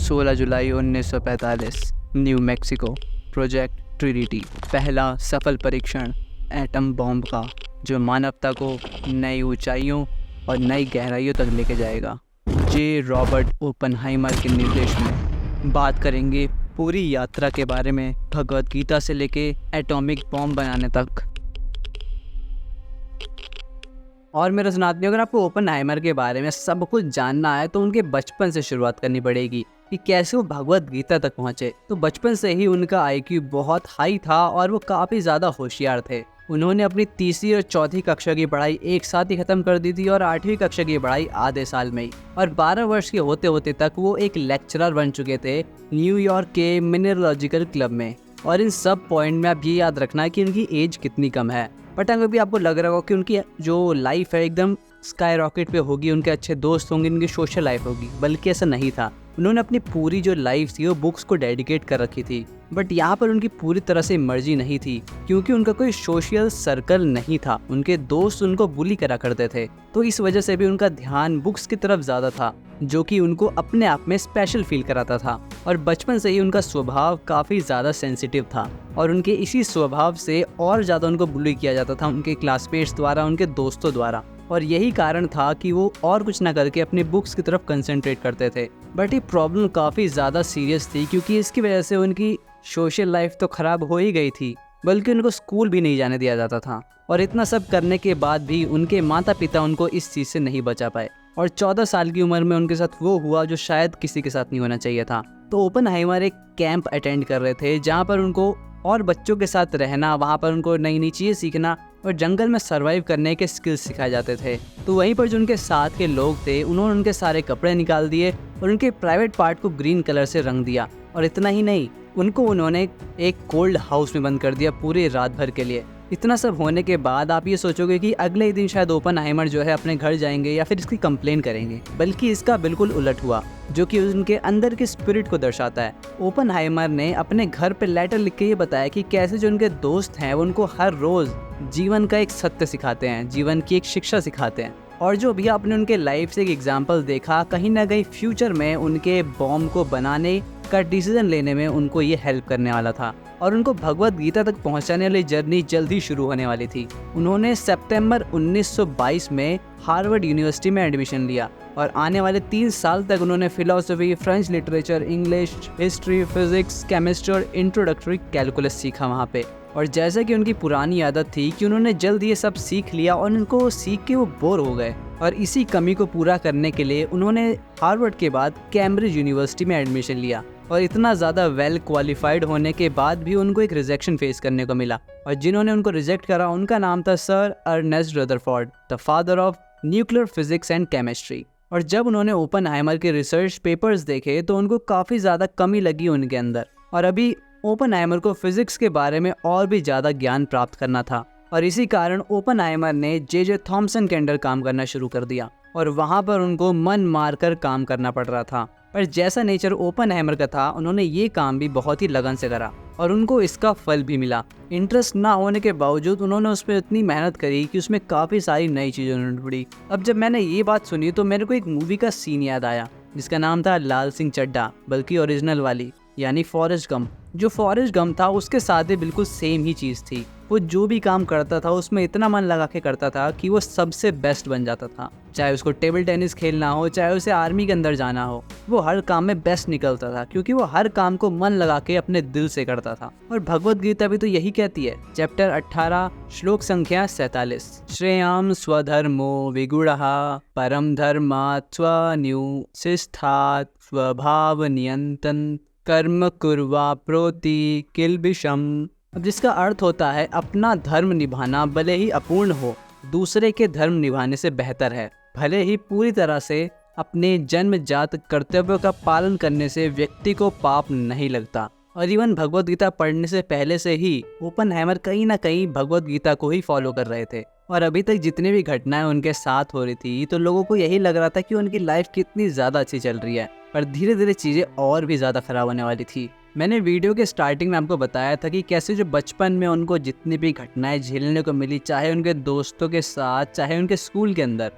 16 जुलाई 1945 new Mexico. Project Trinity, पहला सफल परीक्षण एटम बॉम्ब का, जो मानवता को नई ऊंचाइयों और नई गहराइयों तक लेके जाएगा। जे रॉबर्ट ओपनहाइमर के निर्देश में बात करेंगे पूरी यात्रा के बारे में, भगवद गीता से लेके एटॉमिक बॉम्ब बनाने तक। और मेरे सुनाती, अगर आपको ओपनहाइमर के बारे में सब कुछ जानना है तो उनके बचपन से शुरुआत करनी पड़ेगी कि कैसे वो भगवद गीता तक पहुँचे। तो बचपन से ही उनका आईक्यू बहुत हाई था और वो काफ़ी ज़्यादा होशियार थे। उन्होंने अपनी तीसरी और चौथी कक्षा की पढ़ाई एक साथ ही ख़त्म कर दी थी और 8वीं कक्षा की पढ़ाई आधे साल में ही। और 12 वर्ष के होते होते तक वो एक लेक्चरर बन चुके थे न्यूयॉर्क के मिनरोलॉजिकल क्लब में। और इन सब पॉइंट में आप ये याद रखना कि उनकी एज कितनी कम है। बट अगर भी आपको लग रहा होगा कि उनकी जो लाइफ है एकदम स्काई रॉकेट पे होगी, उनके अच्छे दोस्त होंगे, उनकी सोशल लाइफ होगी, बल्कि ऐसा नहीं था। उन्होंने अपनी पूरी जो लाइफ थी वो बुक्स को डेडिकेट कर रखी थी। बट यहाँ पर उनकी पूरी तरह से मर्जी नहीं थी, क्योंकि उनका कोई सोशल सर्कल नहीं था। उनके दोस्त उनको बुली करा करते थे, तो इस वजह से भी उनका ध्यान बुक्स की तरफ ज़्यादा था, जो कि उनको अपने आप में स्पेशल फील कराता था। और बचपन से ही उनका स्वभाव काफ़ी ज़्यादा सेंसिटिव था और उनके इसी स्वभाव से और ज़्यादा उनको बुली किया जाता था उनके क्लासमेट्स द्वारा, उनके दोस्तों द्वारा। और यही कारण था कि वो और कुछ ना करके अपनी बुक्स की तरफ कंसंट्रेट करते थे। बट ये प्रॉब्लम काफ़ी ज़्यादा सीरियस थी, क्योंकि इसकी वजह से उनकी सोशल लाइफ तो ख़राब हो ही गई थी, बल्कि उनको स्कूल भी नहीं जाने दिया जाता था। और इतना सब करने के बाद भी उनके माता पिता उनको इस चीज़ से नहीं बचा पाए। और 14 साल की उम्र में उनके साथ वो हुआ जो शायद किसी के साथ नहीं होना चाहिए था। तो ओपनहाइमर एक कैंप अटेंड कर रहे थे, जहाँ पर उनको और बच्चों के साथ रहना, वहाँ पर उनको नई नई चीज़ें सीखना और जंगल में सर्वाइव करने के स्किल्स सिखाए जाते थे। तो वहीं पर जो उनके साथ के लोग थे, उन्होंने उनके सारे कपड़े निकाल दिए और उनके प्राइवेट पार्ट को ग्रीन कलर से रंग दिया। और इतना ही नहीं, उन्होंने एक कोल्ड हाउस में बंद कर दिया पूरी रात भर के लिए। इतना सब होने के बाद आप ये सोचोगे कि अगले ही दिन शायद ओपनहाइमर जो है अपने घर जाएंगे या फिर इसकी कंप्लेन करेंगे, बल्कि इसका बिल्कुल उलट हुआ, जो कि उनके अंदर के स्पिरिट को दर्शाता है। ओपनहाइमर ने अपने घर पे लेटर लिख के ये बताया कि कैसे जो उनके दोस्त हैं वो उनको हर रोज़ जीवन का एक सत्य सिखाते हैं, जीवन की एक शिक्षा सिखाते हैं। और जो भी आपने उनके लाइफ से एक एग्जाम्पल देखा, कहीं ना कहीं फ्यूचर में उनके बॉम्ब को बनाने का डिसीजन लेने में उनको ये हेल्प करने वाला था। और उनको भगवद गीता तक पहुंचाने वाली जर्नी जल्द ही शुरू होने वाली थी। उन्होंने सितंबर 1922 में हार्वर्ड यूनिवर्सिटी में एडमिशन लिया और आने वाले 3 साल तक उन्होंने philosophy, French literature, English, history, physics, chemistry और इंट्रोडक्टरी कैलकुलस सीखा वहाँ पे। और जैसा कि उनकी पुरानी आदत थी कि उन्होंने जल्द ये सब सीख लिया और उनको सीख के वो बोर हो गए। और इसी कमी को पूरा करने के लिए उन्होंने हार्वर्ड के बाद कैम्ब्रिज यूनिवर्सिटी में एडमिशन लिया। और इतना ज़्यादा वेल क्वालिफाइड होने के बाद भी उनको एक रिजेक्शन फेस करने को मिला। और जिन्होंने उनको रिजेक्ट करा उनका नाम था sir Ernest Rutherford, the father of nuclear physics and chemistry. और जब उन्होंने ओपनहाइमर के रिसर्च पेपर्स देखे तो उनको काफ़ी ज़्यादा कमी लगी उनके अंदर। और अभी ओपनहाइमर को फिजिक्स के बारे में और भी ज़्यादा ज्ञान प्राप्त करना था। और इसी कारण ओपनहाइमर ने जे थॉमसन के अंडर काम करना शुरू कर दिया और वहाँ पर उनको मन मारकर काम करना पड़ रहा था। पर जैसा नेचर ओपनहाइमर का था, उन्होंने ये काम भी बहुत ही लगन से करा और उनको इसका फल भी मिला। इंटरेस्ट ना होने के बावजूद उन्होंने उसमें इतनी मेहनत करी कि उसमें काफ़ी सारी नई चीज़ें उन्होंने ढूंढी। अब जब मैंने ये बात सुनी तो मेरे को एक मूवी का सीन याद आया जिसका नाम था लाल सिंह चड्ढा, बल्कि ओरिजिनल वाली, यानी फॉरेस्ट गंप। जो फॉरेस्ट गंप था उसके साथ भी बिल्कुल सेम ही चीज़ थी। वो जो भी काम करता था उसमें इतना मन लगा के करता था कि वो सबसे बेस्ट बन जाता था। चाहे उसको टेबल टेनिस खेलना हो, चाहे उसे आर्मी के अंदर जाना हो, वो हर काम में बेस्ट निकलता था, क्योंकि वो हर काम को मन लगा के अपने दिल से करता था। और भगवद गीता भी तो यही कहती है, चैप्टर 18 श्लोक संख्या 47, श्रेयाम स्वधर्मो विगुणः परम धर्मात् स्वन्युशिष्ठात् स्वभाव नियंतन कर्म कुर्वा प्रोति किल्बिषम। अब जिसका अर्थ होता है अपना धर्म निभाना भले ही अपूर्ण हो, दूसरे के धर्म निभाने से बेहतर है। भले ही पूरी तरह से अपने जन्मजात कर्तव्यों का पालन करने से व्यक्ति को पाप नहीं लगता। और इवन भगवद गीता पढ़ने से पहले से ही ओपनहाइमर कहीं ना कहीं भगवद गीता को ही फॉलो कर रहे थे। और अभी तक जितनी भी घटनाएं उनके साथ हो रही थी तो लोगों को यही लग रहा था कि उनकी लाइफ कितनी ज़्यादा अच्छी चल रही है, पर धीरे धीरे चीज़ें और भी ज़्यादा ख़राब होने वाली थी। मैंने वीडियो के स्टार्टिंग में आपको बताया था कि कैसे जो बचपन में उनको जितनी भी घटनाएं झेलने को मिली, चाहे उनके दोस्तों के साथ, चाहे उनके स्कूल के अंदर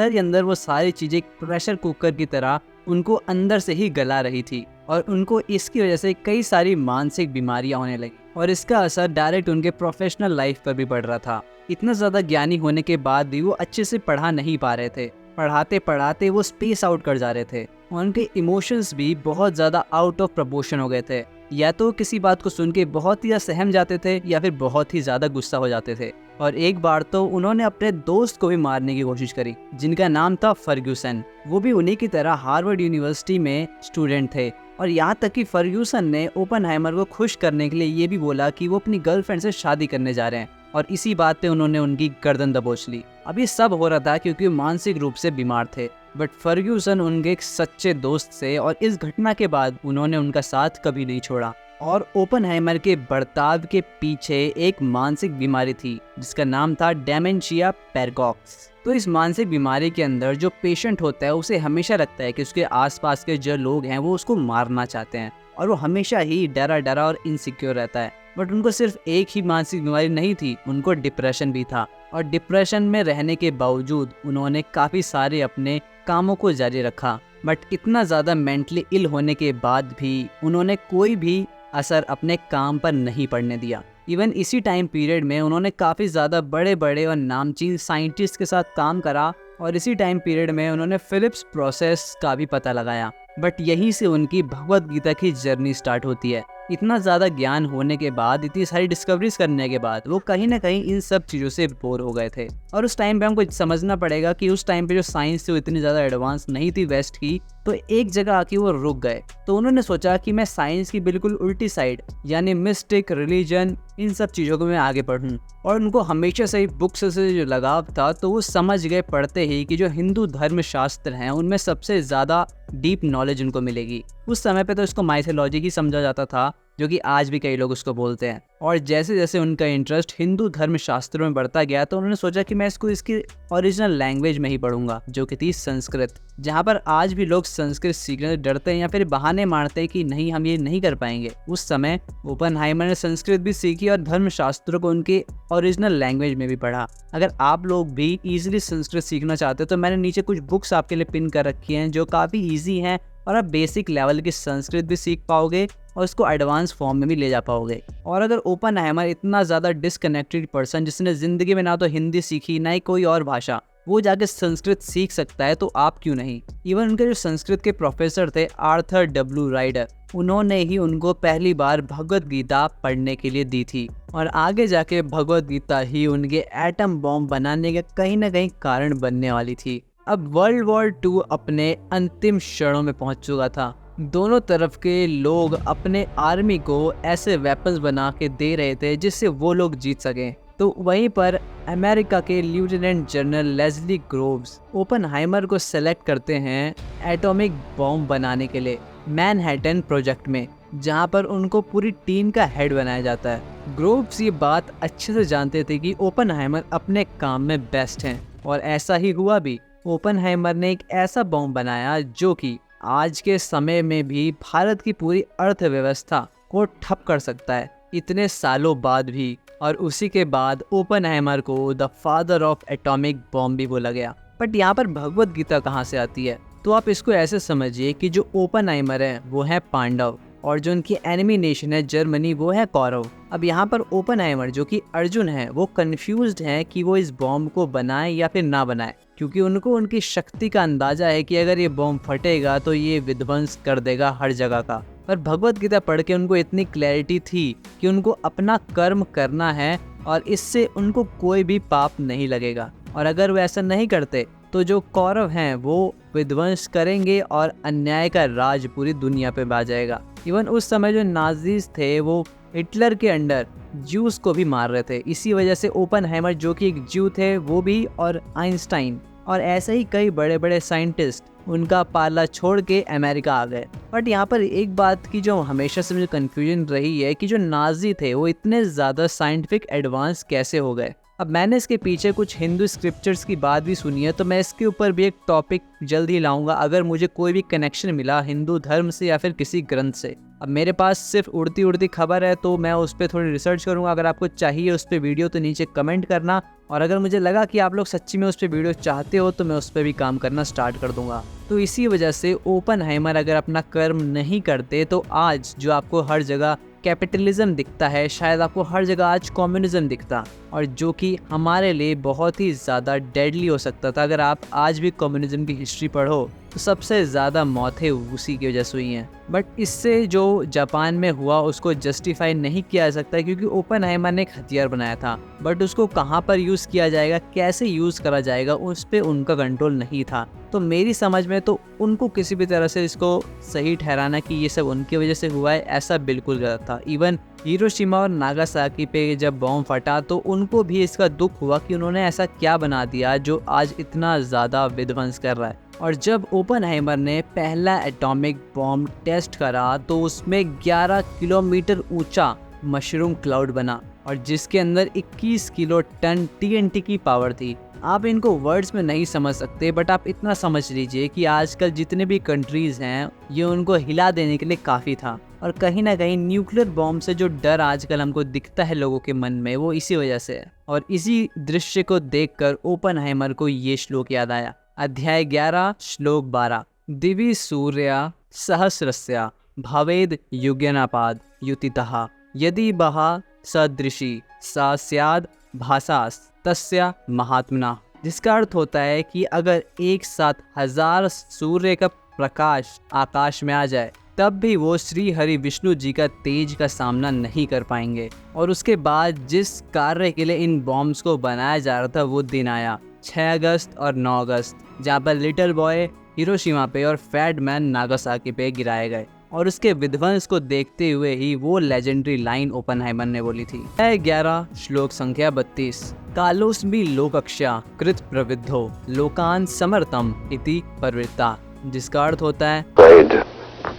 ही अंदर वो सारी चीज़ें प्रेशर कुकर की तरह उनको अंदर से ही गला रही थी। और उनको इसकी वजह से कई सारी मानसिक बीमारियां होने लगी और इसका असर डायरेक्ट उनके प्रोफेशनल लाइफ पर भी पड़ रहा था। इतना ज़्यादा ज्ञानी होने के बाद भी वो अच्छे से पढ़ा नहीं पा रहे थे। पढ़ाते पढ़ाते वो स्पेस आउट कर जा रहे थे और उनके इमोशंस भी बहुत ज़्यादा आउट ऑफ प्रपोर्शन हो गए थे। या तो किसी बात को सुन के बहुत ही सहम जाते थे या फिर बहुत ही ज़्यादा गुस्सा हो जाते थे। और एक बार तो उन्होंने अपने दोस्त को भी मारने की कोशिश करी जिनका नाम था फर्ग्यूसन। वो भी उन्हीं की तरह हार्वर्ड यूनिवर्सिटी में स्टूडेंट थे और यहाँ तक कि फर्ग्यूसन ने ओपनहाइमर को खुश करने के लिए ये भी बोला कि वो अपनी गर्लफ्रेंड से शादी करने जा रहे हैं और इसी बात पे उन्होंने उनकी गर्दन दबोच ली। अब ये सब हो रहा था क्योंकि मानसिक रूप से बीमार थे, बट फर्ग्यूसन उनके एक सच्चे दोस्त थे और इस घटना के बाद उन्होंने उनका साथ कभी नहीं छोड़ा। और ओपनहाइमर के बर्ताव के पीछे एक मानसिक बीमारी थी जिसका नाम था डेमेंशिया पैराडॉक्स। तो इस मानसिक बीमारी के अंदर जो पेशेंट होता है उसे हमेशा लगता है कि उसके आसपास के जो लोग हैं वो उसको मारना चाहते हैं और वो हमेशा ही डरा डरा और इनसिक्योर रहता है। बट उनको सिर्फ एक ही मानसिक बीमारी नहीं थी, उनको डिप्रेशन भी था और डिप्रेशन में रहने के बावजूद उन्होंने काफ़ी सारे अपने कामों को जारी रखा। बट इतना ज़्यादा मेंटली इल होने के बाद भी उन्होंने कोई भी असर अपने काम पर नहीं पड़ने दिया। इवन इसी टाइम पीरियड में उन्होंने काफ़ी ज़्यादा बड़े बड़े और नामचीन साइंटिस्ट के साथ काम करा और इसी टाइम पीरियड में उन्होंने फिलिप्स प्रोसेस का भी पता लगाया। बट यहीं से उनकी भगवद गीता की जर्नी स्टार्ट होती है। इतना ज़्यादा ज्ञान होने के बाद, इतनी सारी डिस्कवरीज करने के बाद वो कहीं ना कहीं इन सब चीज़ों से बोर हो गए थे। और उस टाइम पे हमको समझना पड़ेगा कि उस टाइम पे जो साइंस थी वो इतनी ज़्यादा एडवांस नहीं थी वेस्ट की, तो एक जगह आके वो रुक गए। तो उन्होंने सोचा कि मैं साइंस की बिल्कुल उल्टी साइड यानी मिस्टिक, रिलीजन, इन सब चीज़ों को मैं आगे पढ़ूँ। और उनको हमेशा से ही बुक्स से जो लगाव था तो वो समझ गए पढ़ते ही कि जो हिंदू धर्म शास्त्र हैं उनमें सबसे ज़्यादा डीप नॉलेज उनको मिलेगी। उस समय पे तो इसको माइथोलॉजी ही समझा जाता था, जो कि आज भी कई लोग उसको बोलते हैं। और जैसे जैसे उनका इंटरेस्ट हिंदू धर्म शास्त्रों में बढ़ता गया तो उन्होंने सोचा कि मैं इसको इसकी ओरिजिनल लैंग्वेज में ही पढ़ूंगा, जो कि थी संस्कृत। जहाँ पर आज भी लोग संस्कृत सीखने से डरते हैं या फिर बहाने मारते हैं कि नहीं, हम ये नहीं कर पाएंगे। उस समय ओपनहाइमर ने संस्कृत भी सीखी और धर्म शास्त्रों को उनके ओरिजिनल लैंग्वेज में भी पढ़ा। अगर आप लोग भी इजीली संस्कृत सीखना चाहते हो तो मैंने नीचे कुछ बुक्स आपके लिए पिन कर रखी हैं जो काफ़ी ईजी हैं और आप बेसिक लेवल की संस्कृत भी सीख पाओगे और उसको एडवांस फॉर्म में भी ले जा पाओगे। और अगर ओपनहाइमर इतना ज़्यादा डिसकनेक्टेड पर्सन जिसने ज़िंदगी में ना तो हिंदी सीखी ना ही कोई और भाषा, वो जाके संस्कृत सीख सकता है तो आप क्यों नहीं। इवन उनके जो संस्कृत के प्रोफेसर थे आर्थर डब्ल्यू राइडर, उन्होंने ही उनको पहली बार भगवद गीता पढ़ने के लिए दी थी और आगे जाके भगवद गीता ही उनके एटम बॉम्ब बनाने के कहीं ना कहीं कारण बनने वाली थी। अब वर्ल्ड वॉर 2 अपने अंतिम क्षणों में पहुंच चुका था। दोनों तरफ के लोग अपने आर्मी को ऐसे वेपन्स बना के दे रहे थे जिससे वो लोग जीत सकें। तो वहीं पर अमेरिका के lieutenant general Leslie Groves Oppenheimer को सेलेक्ट करते हैं एटॉमिक बॉम्ब बनाने के लिए मैनहट्टन प्रोजेक्ट में, जहां पर उनको पूरी टीम का हेड बनाया जाता है। ग्रोव्स ये बात अच्छे से जानते थे कि ओपनहाइमर अपने काम में बेस्ट हैं और ऐसा ही हुआ भी। ओपनहाइमर ने एक ऐसा बॉम्ब बनाया जो कि आज के समय में भी भारत की पूरी अर्थव्यवस्था को ठप कर सकता है इतने सालों बाद भी। और उसी के बाद ओपनहाइमर को the father of atomic bomb भी बोला गया। बट यहाँ पर भगवद गीता कहाँ से आती है, तो आप इसको ऐसे समझिए कि जो ओपनहाइमर है वो है पांडव और जो उनकी एनिमी नेशन है जर्मनी वो है कौरव। अब यहाँ पर ओपनहाइमर जो कि अर्जुन है वो कंफ्यूज्ड हैं कि वो इस बॉम्ब को बनाए या फिर ना बनाए, क्योंकि उनको उनकी शक्ति का अंदाजा है कि अगर ये बॉम्ब फटेगा तो ये विध्वंस कर देगा हर जगह का। पर भगवद गीता पढ़ के उनको इतनी क्लैरिटी थी कि उनको अपना कर्म करना है और इससे उनको कोई भी पाप नहीं लगेगा। और अगर वो ऐसा नहीं करते तो जो कौरव हैं वो विध्वंस करेंगे और अन्याय का राज पूरी दुनिया पे आ जाएगा। इवन उस समय जो नाजीज थे वो हिटलर के अंडर ज्यूस को भी मार रहे थे। इसी वजह से ओपनहाइमर जो कि एक ज्यू थे वो भी, और आइंस्टाइन और ऐसे ही कई बड़े बड़े साइंटिस्ट उनका पाला छोड़ के अमेरिका आ गए। बट यहाँ पर एक बात की जो हमेशा से मुझे कन्फ्यूजन रही है कि जो नाजी थे वो इतने ज़्यादा साइंटिफिक एडवांस कैसे हो गए। अब मैंने इसके पीछे कुछ हिंदू स्क्रिप्चर्स की बात भी सुनी है, तो मैं इसके ऊपर भी एक टॉपिक जल्द ही लाऊंगा अगर मुझे कोई भी कनेक्शन मिला हिंदू धर्म से या फिर किसी ग्रंथ से। अब मेरे पास सिर्फ उड़ती उड़ती खबर है तो मैं उस पर थोड़ी रिसर्च करूंगा। अगर आपको चाहिए उस पर वीडियो तो नीचे कमेंट करना, और अगर मुझे लगा कि आप लोग सच्ची में उस पर वीडियो चाहते हो तो मैं उस पर भी काम करना स्टार्ट कर दूंगा। तो इसी वजह से ओपनहाइमर अगर अपना कर्म नहीं करते तो आज जो आपको हर जगह कैपिटलिज्म दिखता है, शायद आपको हर जगह आज कम्युनिज्म दिखता, और जो कि हमारे लिए बहुत ही ज़्यादा डेडली हो सकता था। अगर आप आज भी कम्युनिज्म की हिस्ट्री पढ़ो तो सबसे ज़्यादा मौतें उसी की वजह से हुई हैं। बट इससे जो जापान में हुआ उसको जस्टिफाई नहीं किया जा सकता, क्योंकि ओपनहाइमर ने एक हथियार बनाया था, बट उसको कहाँ पर यूज़ किया जाएगा, कैसे यूज़ करा जाएगा, उस पर उनका कंट्रोल नहीं था। तो मेरी समझ में तो उनको किसी भी तरह से इसको सही ठहराना कि ये सब उनकी वजह से हुआ है, ऐसा बिल्कुल गलत था। इवन हिरोशिमा और नागासाकी पे जब बॉम्ब फटा तो उनको भी इसका दुख हुआ कि उन्होंने ऐसा क्या बना दिया जो आज इतना ज़्यादा विध्वंस कर रहा है। और जब ओपनहाइमर ने पहला एटॉमिक बॉम्ब टेस्ट करा तो उसमें 11 किलोमीटर ऊंचा मशरूम क्लाउड बना, और जिसके अंदर 21 किलो टन TNT की पावर थी। आप इनको वर्ड्स में नहीं समझ सकते, बट आप इतना समझ लीजिए कि आजकल जितने भी कंट्रीज़ हैं ये उनको हिला देने के लिए काफ़ी था। और कहीं ना कहीं न्यूक्लियर बॉम्ब से जो डर आजकल हमको दिखता है लोगों के मन में, वो इसी वजह से है। और इसी दृश्य को देखकर ओपनहाइमर को ये श्लोक याद आया। अध्याय 11 श्लोक 12। दिवि सूर्या सहस्रस्या भवेद युग्यनापाद युतितः यदि बहा सदृशी सा स्याद भासास तस्या महात्मना। जिसका अर्थ होता है कि अगर एक साथ 1000 सूर्य का प्रकाश आकाश में आ जाए तब भी वो श्री हरि विष्णु जी का तेज का सामना नहीं कर पाएंगे। और उसके बाद जिस कार्य के लिए इन बॉम्ब्स को बनाया जा रहा था वो दिन आया 6 अगस्त और 9 अगस्त, जहाँ पर लिटिल बॉय हिरोशिमा पे और फैट मैन नागासाकी पे गिराए गए। और उसके विध्वंस को देखते हुए ही वो लेजेंडरी लाइन ओपनहाइमर ने बोली थी। 11 श्लोक संख्या 32। कालोस्मि लोकक्षा कृत प्रविद्धो लोकान समर्थम इति प्रवृत्ता। जिसका अर्थ होता है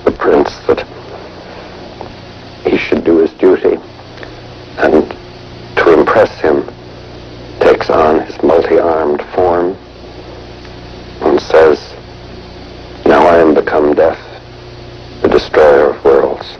the prince that he should do his duty, and to impress him takes on his multi-armed form and says, now I am become death, the destroyer of worlds.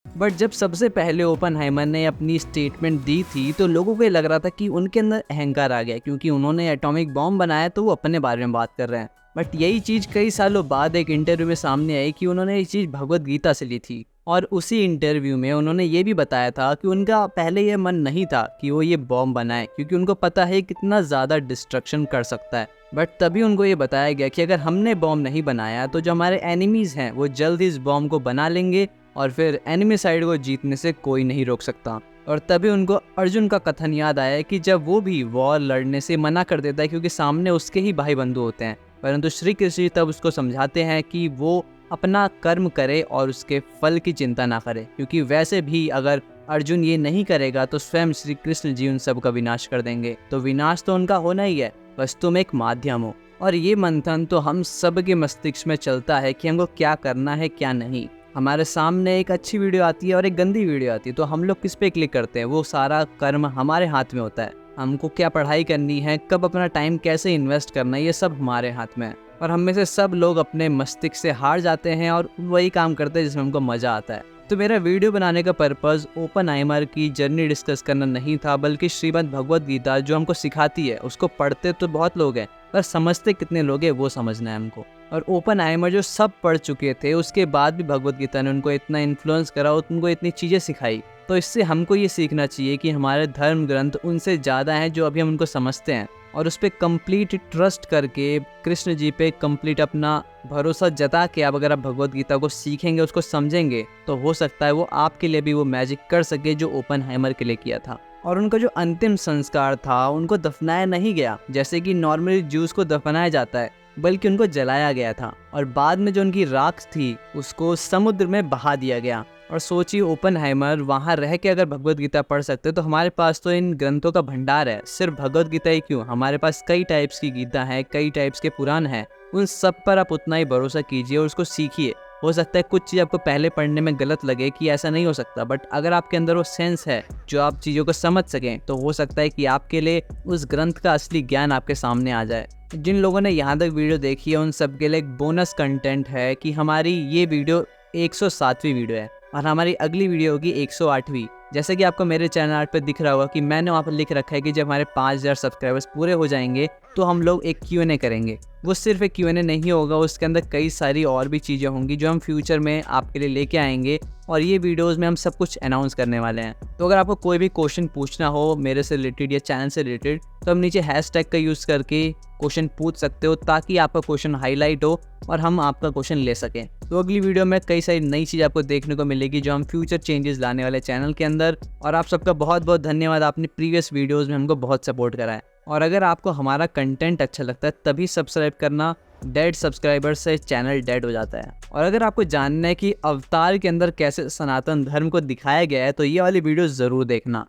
But जब सबसे पहले ओपनहाइमर ने अपनी स्टेटमेंट दी थी तो लोगों को ये लग रहा था कि उनके अंदर अहंकार आ गया, क्योंकि उन्होंने एटॉमिक बॉम्ब बनाया तो वो अपने बारे में बात कर रहे हैं। बट यही चीज़ कई सालों बाद एक इंटरव्यू में सामने आई कि उन्होंने ये चीज़ भगवत गीता से ली थी, और उसी इंटरव्यू में उन्होंने ये भी बताया था कि उनका पहले ये मन नहीं था कि वो ये बॉम्ब बनाए, क्योंकि उनको पता है कितना ज़्यादा डिस्ट्रक्शन कर सकता है। बट तभी उनको ये बताया गया कि अगर हमने बॉम्ब नहीं बनाया तो जो हमारे एनिमीज़ हैं वो जल्द ही इस बॉम्ब को बना लेंगे, और फिर एनिमी साइड को जीतने से कोई नहीं रोक सकता। और तभी उनको अर्जुन का कथन याद आया कि जब वो भी वॉर लड़ने से मना कर देता है क्योंकि सामने उसके ही भाई बंधु होते हैं, परंतु श्री कृष्ण तब उसको समझाते हैं कि वो अपना कर्म करे और उसके फल की चिंता ना करे, क्योंकि वैसे भी अगर अर्जुन ये नहीं करेगा तो स्वयं श्री कृष्ण जी उन सब का विनाश कर देंगे। तो विनाश तो उनका होना ही है, बस तुम एक माध्यम हो। और ये मंथन तो हम सब के मस्तिष्क में चलता है कि हमको क्या करना है क्या नहीं। हमारे सामने एक अच्छी वीडियो आती है और एक गंदी वीडियो आती है, तो हम लोग किस पे क्लिक करते हैं? वो सारा कर्म हमारे हाथ में होता है। हमको क्या पढ़ाई करनी है, कब अपना टाइम कैसे इन्वेस्ट करना है, ये सब हमारे हाथ में है। और हम में से सब लोग अपने मस्तिष्क से हार जाते हैं और वही काम करते हैं जिसमें हमको मज़ा आता है। तो मेरा वीडियो बनाने का पर्पज़ ओपनहाइमर की जर्नी डिस्कस करना नहीं था, बल्कि श्रीमद् भगवत गीता जो हमको सिखाती है उसको पढ़ते तो बहुत लोग हैं, पर समझते कितने लोग हैं वो समझना है हमको। और ओपनहाइमर जो सब पढ़ चुके थे उसके बाद भी भगवत गीता ने उनको इतना इन्फ्लुएंस करा, उनको इतनी चीज़ें सिखाई। तो इससे हमको ये सीखना चाहिए कि हमारे धर्म ग्रंथ उनसे ज़्यादा हैं जो अभी हम उनको समझते हैं, और उस पर कंप्लीट ट्रस्ट करके कृष्ण जी पे कंप्लीट अपना भरोसा जता के आप अगर आप भगवत गीता को सीखेंगे, उसको समझेंगे, तो हो सकता है वो आपके लिए भी वो मैजिक कर सके जो ओपनहाइमर के लिए किया था। और उनका जो अंतिम संस्कार था उनको दफनाया नहीं गया जैसे कि नॉर्मली ज्यूस को दफनाया जाता है, बल्कि उनको जलाया गया था, और बाद में जो उनकी राख थी उसको समुद्र में बहा दिया गया। और सोचिए ओपनहाइमर वहाँ रह के अगर भगवत गीता पढ़ सकते तो हमारे पास तो इन ग्रंथों का भंडार है। सिर्फ भगवत गीता ही क्यों, हमारे पास कई टाइप्स की गीता है, कई टाइप्स के पुराण हैं। उन सब पर आप उतना ही भरोसा कीजिए और उसको सीखिए। हो सकता है कुछ चीज़ आपको पहले पढ़ने में गलत लगे कि ऐसा नहीं हो सकता, बट अगर आपके अंदर वो सेंस है जो आप चीज़ों को समझ सकें तो हो सकता है कि आपके लिए उस ग्रंथ का असली ज्ञान आपके सामने आ जाए। जिन लोगों ने यहाँ तक वीडियो देखी है उन सब के लिए एक बोनस कंटेंट है कि हमारी ये वीडियो 107वीं वीडियो है और हमारी अगली वीडियो होगी 108वीं। जैसे कि आपको मेरे चैनल आर्ट पे दिख रहा होगा कि मैंने वहाँ पर लिख रखा है कि जब हमारे 5000 सब्सक्राइबर्स पूरे हो जाएंगे तो हम लोग एक Q&A करेंगे। वो सिर्फ एक Q&A नहीं होगा, उसके अंदर कई सारी और भी चीज़ें होंगी जो हम फ्यूचर में आपके लिए लेके आएंगे और ये वीडियोस में हम सब कुछ अनाउंस करने वाले हैं। तो अगर आपको कोई भी क्वेश्चन पूछना हो मेरे से रिलेटेड या चैनल से रिलेटेड तो हम नीचे हैशटैग का यूज़ करके क्वेश्चन पूछ सकते हो ताकि आपका क्वेश्चन हाईलाइट हो और हम आपका क्वेश्चन ले सकें। तो अगली वीडियो में कई सारी नई चीज़ आपको देखने को मिलेगी जो हम फ्यूचर चेंजेस लाने वाले चैनल के अंदर। और आप सबका बहुत बहुत धन्यवाद, आपने प्रीवियस वीडियोस में हमको बहुत सपोर्ट करा है। और अगर आपको हमारा कंटेंट अच्छा लगता है तभी सब्सक्राइब करना, डेड सब्सक्राइबर से चैनल डेड हो जाता है। और अगर आपको जानना है कि अवतार के अंदर कैसे सनातन धर्म को दिखाया गया है तो ये वाली वीडियो ज़रूर देखना।